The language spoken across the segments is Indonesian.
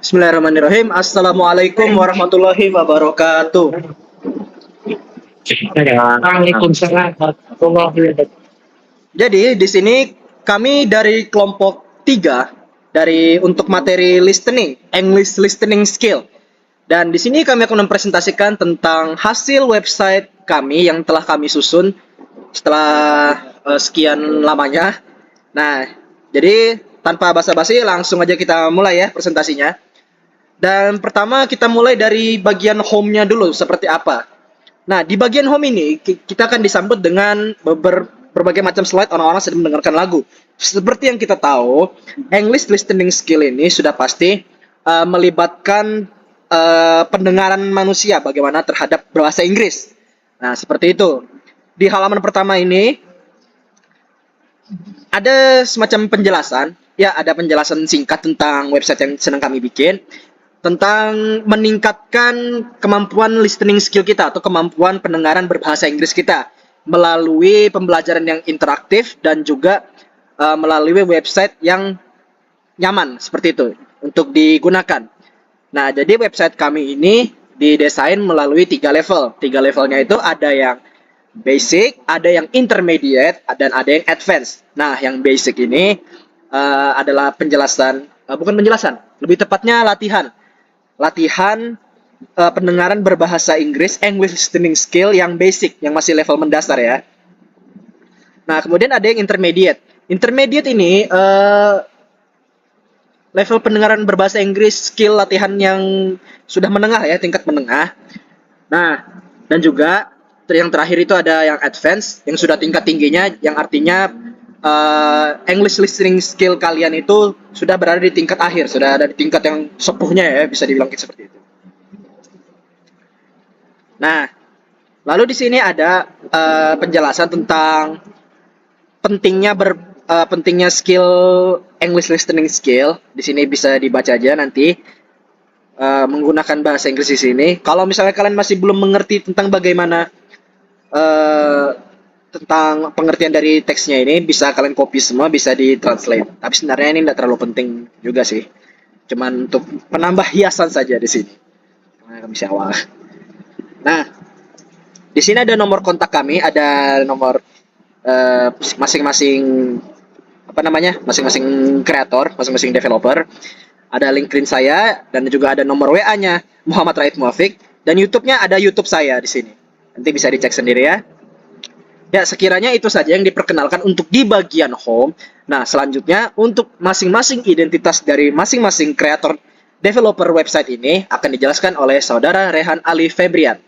Bismillahirrahmanirrahim. Assalamualaikum warahmatullahi wabarakatuh. Waalaikumsalam warahmatullahi wabarakatuh. Jadi di sini kami dari kelompok 3 dari untuk materi listening, English listening skill. Dan di sini kami akan mempresentasikan tentang hasil website kami yang telah kami susun setelah sekian lamanya. Nah, jadi tanpa basa-basi langsung aja kita mulai ya presentasinya. Dan pertama kita mulai dari bagian home-nya dulu seperti apa. Nah, di bagian home ini kita akan disambut dengan berbagai macam slide orang-orang sedang mendengarkan lagu. Seperti yang kita tahu, English listening skill ini sudah pasti melibatkan pendengaran manusia bagaimana terhadap bahasa Inggris. Nah, seperti itu. Di halaman pertama ini ada semacam penjelasan, ya ada penjelasan singkat tentang website yang sedang kami bikin, tentang meningkatkan kemampuan listening skill kita atau kemampuan pendengaran berbahasa Inggris kita melalui pembelajaran yang interaktif dan juga melalui website yang nyaman seperti itu untuk digunakan. Nah, jadi website kami ini didesain melalui 3 level. 3 levelnya itu ada yang basic, ada yang intermediate, dan ada yang advance. Nah, yang basic ini adalah penjelasan, bukan penjelasan, lebih tepatnya latihan. Latihan pendengaran berbahasa Inggris, English listening skill yang basic, yang masih level mendasar ya. Nah, kemudian ada yang intermediate. Intermediate ini level pendengaran berbahasa Inggris skill latihan yang sudah menengah ya, tingkat menengah. Nah, dan juga yang terakhir itu ada yang advance, yang sudah tingkat tingginya, yang artinya English listening skill kalian itu sudah berada di tingkat akhir, sudah ada di tingkat yang sepuhnya ya, bisa dibilang seperti itu. Nah, lalu di sini ada penjelasan tentang pentingnya skill English listening skill. Di sini bisa dibaca aja nanti menggunakan bahasa Inggris di sini. Kalau misalnya kalian masih belum mengerti tentang bagaimana tentang pengertian dari teksnya ini, bisa kalian copy semua, bisa di-translate. Tapi sebenarnya ini tidak terlalu penting juga sih. Cuman untuk penambah hiasan saja di sini. Kami awal. Nah, di sini ada nomor kontak kami, ada nomor masing-masing masing-masing kreator, masing-masing developer. Ada LinkedIn saya dan juga ada nomor WA-nya Muhammad Raid Muafiq, dan YouTube-nya ada YouTube saya di sini. Nanti bisa dicek sendiri ya. Ya, sekiranya itu saja yang diperkenalkan untuk di bagian home. Nah, selanjutnya untuk masing-masing identitas dari masing-masing kreator developer website ini akan dijelaskan oleh saudara Rehan Ali Febrian.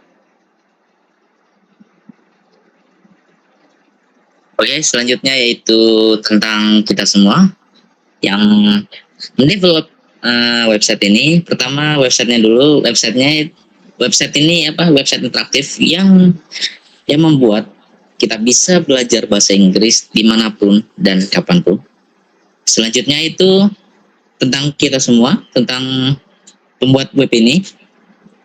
Oke, selanjutnya yaitu tentang kita semua yang mendevelop website ini. Pertama websitenya dulu. Website ini website interaktif yang membuat kita bisa belajar bahasa Inggris dimanapun dan kapanpun. Selanjutnya itu tentang kita semua, tentang pembuat web ini.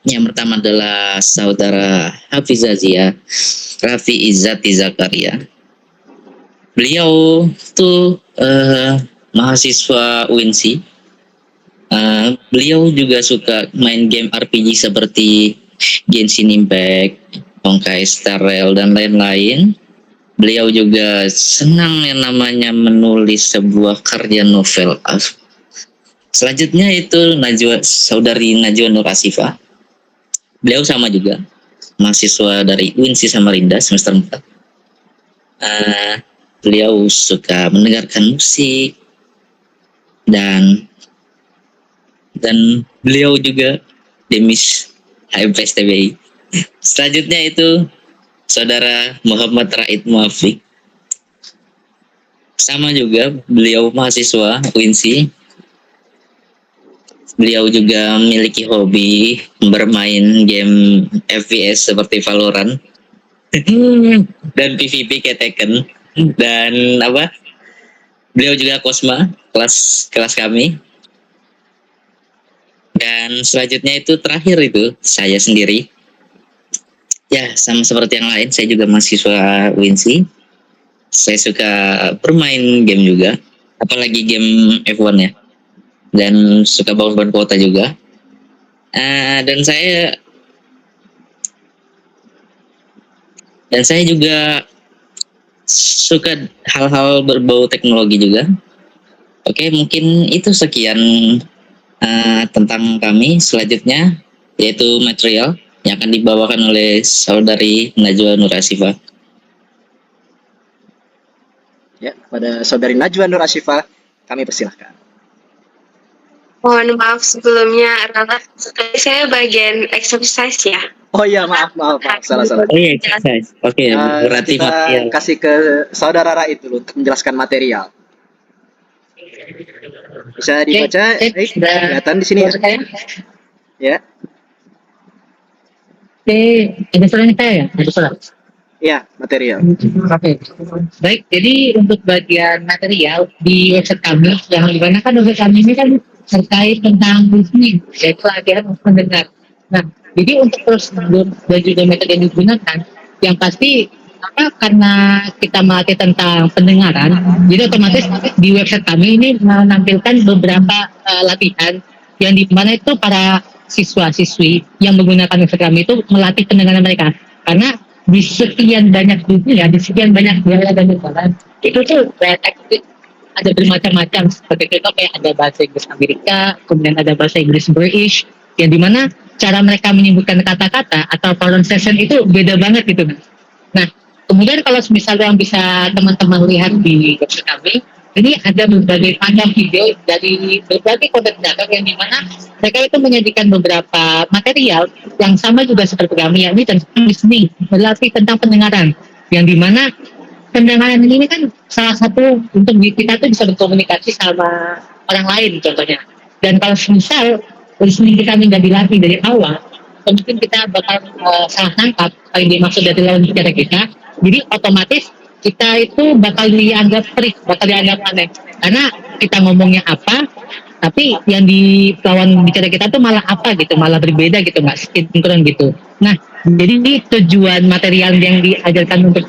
Yang pertama adalah saudara Hafizazia Raffi Izzati Zakaria. Beliau tuh mahasiswa UNC. Beliau juga suka main game RPG seperti Genshin Impact, Honkai Star Rail, dan lain-lain. Beliau juga senang yang namanya menulis sebuah karya novel. Selanjutnya itu saudari Najwa Nur Asifa. Beliau sama juga mahasiswa dari UNC Samarinda semester 4. Beliau suka mendengarkan musik dan beliau juga demis HMPS TBI. Selanjutnya itu saudara Muhammad Raid Muafiq, sama juga beliau mahasiswa UNC. Beliau juga memiliki hobi bermain game FPS seperti Valorant dan PvP kayak Tekken. Dan beliau juga Kosma kelas kami. Dan selanjutnya itu terakhir itu saya sendiri. Ya, sama seperti yang lain, saya juga mahasiswa UNC. Saya suka bermain game juga, apalagi game F1 ya. dan suka bangun kota juga. Dan saya juga suka hal-hal berbau teknologi juga. Oke, mungkin itu sekian tentang kami. Selanjutnya yaitu material yang akan dibawakan oleh saudari Najwa Nur Asifah. Ya, pada saudari Najwa Nur Asifah, kami persilahkan. Mohon maaf sebelumnya, Rara. Saya bagian exercise ya. Oh iya, maaf, salah. Oh iya, exercise. Oke, berarti Kita material. kasih ke saudara Rait dulu untuk menjelaskan material. Bisa dibaca, kelihatan di sini ya? Ya, Ada suaranya saya ya? Ada suara. ya, material. Oke. Baik, jadi untuk bagian material di website kami, yang dimana kan website kami ini kan terkait tentang listening, yaitu latihan mendengar. Nah, jadi untuk prosedur dan juga metode yang digunakan, yang pasti karena kita melatih tentang pendengaran, jadi otomatis di website kami ini menampilkan beberapa latihan yang dimana itu para siswa-siswi yang menggunakan website kami itu melatih pendengaran mereka. Karena di sekian banyak dunia, di sekian banyak wilayah dan negara, itu tuh ada bermacam-macam. Seperti contoh kayak ada bahasa Inggris Amerika, kemudian ada bahasa Inggris British, yang dimana cara mereka menyebutkan kata-kata atau pronunciation itu beda banget gitu. Nah, kemudian kalau misalnya yang bisa teman-teman lihat di website kami, ini ada berbagai macam video dari berbagai konten kreator yang dimana mereka itu menyajikan beberapa material yang sama juga seperti kami, yakni tentang listening, berlatih tentang pendengaran, yang dimana pendengaran ini kan salah satu untuk kita tuh bisa berkomunikasi sama orang lain contohnya. Dan kalau misal listening kita nggak dilatih dari awal, mungkin kita bakal salah tangkap apa yang dimaksud dari lawan bicara kita. Jadi otomatis kita itu bakal dianggap trik, bakal dianggap aneh. Karena kita ngomongnya apa, tapi yang di lawan bicara kita tuh malah apa gitu, malah berbeda gitu, nggak sinkron gitu. Nah, jadi ini tujuan material yang diajarkan untuk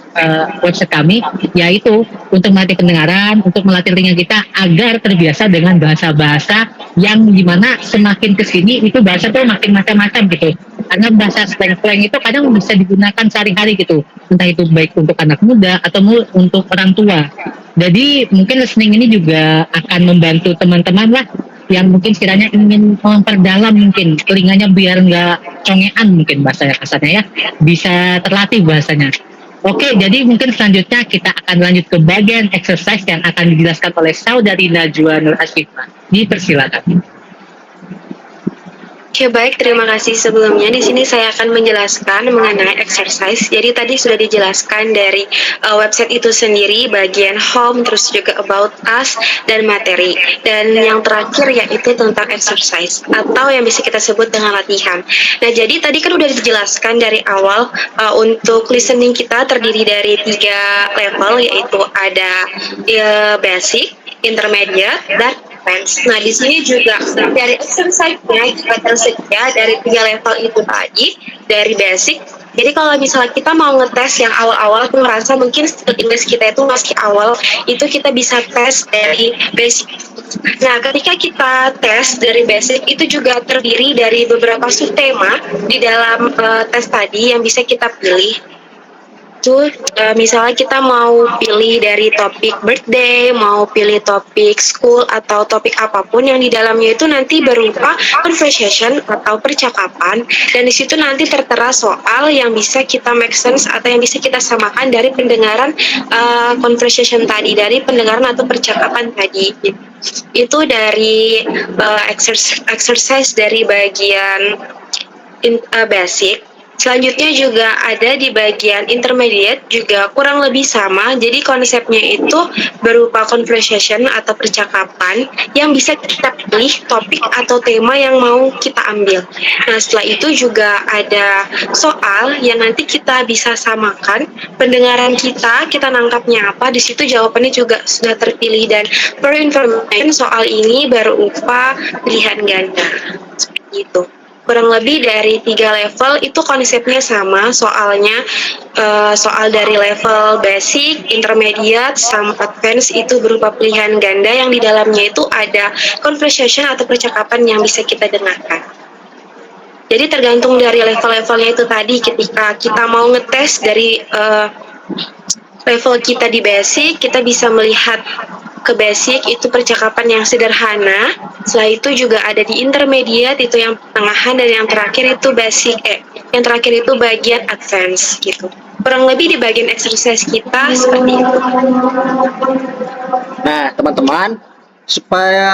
website kami, yaitu untuk melatih pendengaran, untuk melatih telinga kita agar terbiasa dengan bahasa-bahasa yang dimana semakin kesini itu bahasa tuh makin macam-macam gitu. Karena bahasa slang-slang itu kadang bisa digunakan sehari-hari gitu, entah itu baik untuk anak muda atau untuk orang tua. Jadi mungkin listening ini juga akan membantu teman-teman lah yang mungkin sekiranya ingin memperdalam mungkin telinganya biar nggak congean mungkin bahasa kasarnya ya, bisa terlatih bahasanya. Oke, jadi mungkin selanjutnya kita akan lanjut ke bagian exercise yang akan dijelaskan oleh saudari Najwa Nur Asifah. Dipersilakan. Oke, baik, terima kasih sebelumnya. Di sini saya akan menjelaskan mengenai exercise. Jadi tadi sudah dijelaskan dari website itu sendiri, bagian home, terus juga about us, dan materi. Dan yang terakhir yaitu tentang exercise, atau yang bisa kita sebut dengan latihan. Nah, jadi tadi kan udah dijelaskan dari awal, untuk listening kita terdiri dari 3 level, yaitu ada basic, intermediate, dan advance. Nah, di sini juga dari exercise-nya juga tersedia dari 3 level itu tadi, dari basic. Jadi kalau misalnya kita mau ngetes yang awal-awal, aku ngerasa mungkin skill English kita itu masih awal, itu kita bisa tes dari basic. Nah, ketika kita tes dari basic, itu juga terdiri dari beberapa subtema di dalam tes tadi yang bisa kita pilih. Itu misalnya kita mau pilih dari topik birthday, mau pilih topik school, atau topik apapun yang di dalamnya itu nanti berupa conversation atau percakapan, dan di situ nanti tertera soal yang bisa kita make sense atau yang bisa kita samakan dari pendengaran conversation tadi, dari pendengaran atau percakapan tadi. Itu dari exercise dari bagian basic. Selanjutnya juga ada di bagian intermediate, juga kurang lebih sama. Jadi konsepnya itu berupa conversation atau percakapan yang bisa kita pilih topik atau tema yang mau kita ambil. Nah, setelah itu juga ada soal yang nanti kita bisa samakan pendengaran kita nangkapnya apa. Di situ jawabannya juga sudah terpilih, dan per information soal ini berupa pilihan ganda. Seperti itu. kurang lebih dari 3 level itu konsepnya sama, soal dari level basic, intermediate, sama advance itu berupa pilihan ganda yang di dalamnya itu ada conversation atau percakapan yang bisa kita dengarkan. Jadi tergantung dari level-levelnya itu tadi, ketika kita mau ngetes dari level kita di basic, kita bisa melihat ke basic itu percakapan yang sederhana. Setelah itu juga ada di intermediate itu yang pertengahan, dan yang terakhir itu yang terakhir itu bagian advance gitu. Kurang lebih di bagian exercise kita seperti itu. Nah, teman-teman, supaya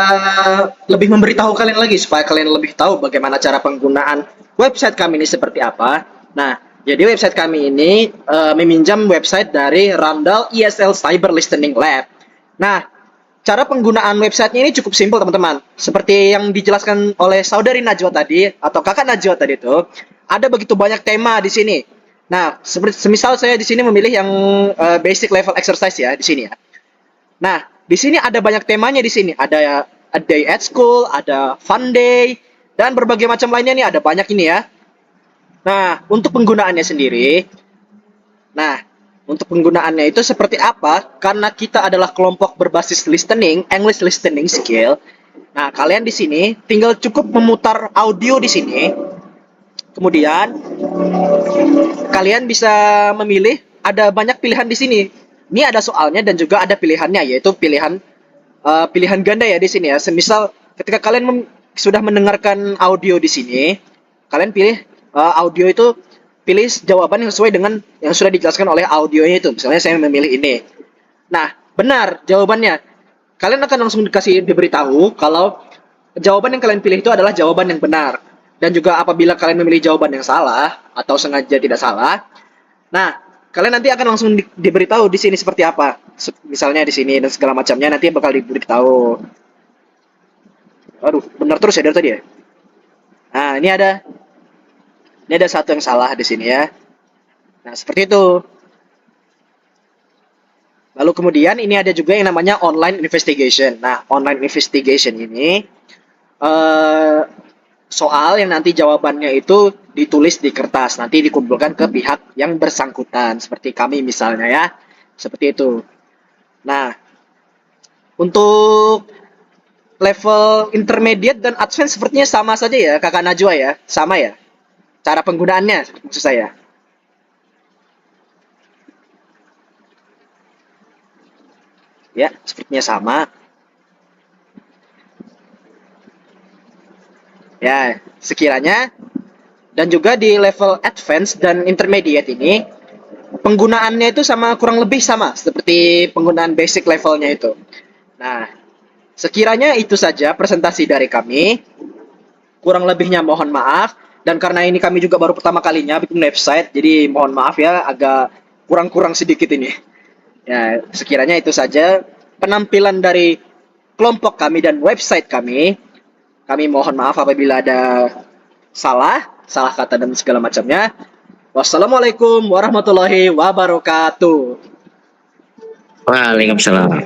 lebih memberitahu kalian lagi, supaya kalian lebih tahu bagaimana cara penggunaan website kami ini seperti apa. Nah, jadi website kami ini meminjam website dari Randall ESL Cyber Listening Lab. Nah, cara penggunaan websitenya ini cukup simpel, teman-teman. Seperti yang dijelaskan oleh saudari Najwa tadi, atau kakak Najwa tadi itu, ada begitu banyak tema di sini. Nah, semisal saya di sini memilih yang basic level exercise ya, di sini ya. Nah, di sini ada banyak temanya di sini. Ada a day at school, ada fun day, dan berbagai macam lainnya nih, ada banyak ini ya. Nah, untuk penggunaannya sendiri, untuk penggunaannya itu seperti apa? Karena kita adalah kelompok berbasis listening, English listening skill. Nah, kalian di sini tinggal cukup memutar audio di sini. Kemudian kalian bisa memilih, ada banyak pilihan di sini. Ini ada soalnya dan juga ada pilihannya, yaitu pilihan ganda ya di sini ya. Semisal ketika kalian sudah mendengarkan audio di sini, kalian pilih audio itu, pilih jawaban yang sesuai dengan yang sudah dijelaskan oleh audionya itu. Misalnya saya memilih ini. Nah, benar jawabannya. Kalian akan langsung diberitahu kalau jawaban yang kalian pilih itu adalah jawaban yang benar. Dan juga apabila kalian memilih jawaban yang salah atau sengaja tidak salah, nah, kalian nanti akan langsung diberitahu di sini seperti apa. Misalnya di sini dan segala macamnya nanti bakal diberitahu. Aduh, benar terus ya dari tadi ya. Nah, ini ada satu yang salah di sini ya. Nah, seperti itu. Lalu kemudian ini ada juga yang namanya online investigation. Nah, online investigation ini soal yang nanti jawabannya itu ditulis di kertas, nanti dikumpulkan ke pihak yang bersangkutan, seperti kami misalnya ya, seperti itu. Nah, untuk level intermediate dan advance sepertinya sama saja ya, kakak Najwa ya, sama ya, cara penggunaannya maksud saya. Ya, sepertinya sama. Ya, sekiranya. Dan juga di level advance dan intermediate ini, penggunaannya itu kurang lebih sama seperti penggunaan basic levelnya itu. Nah, sekiranya itu saja presentasi dari kami. Kurang lebihnya mohon maaf. Dan karena ini kami juga baru pertama kalinya bikin website, jadi mohon maaf ya, agak kurang-kurang sedikit ini. Ya, sekiranya itu saja penampilan dari kelompok kami dan website kami. Kami mohon maaf apabila ada salah kata dan segala macamnya. Wassalamualaikum warahmatullahi wabarakatuh. Waalaikumsalam.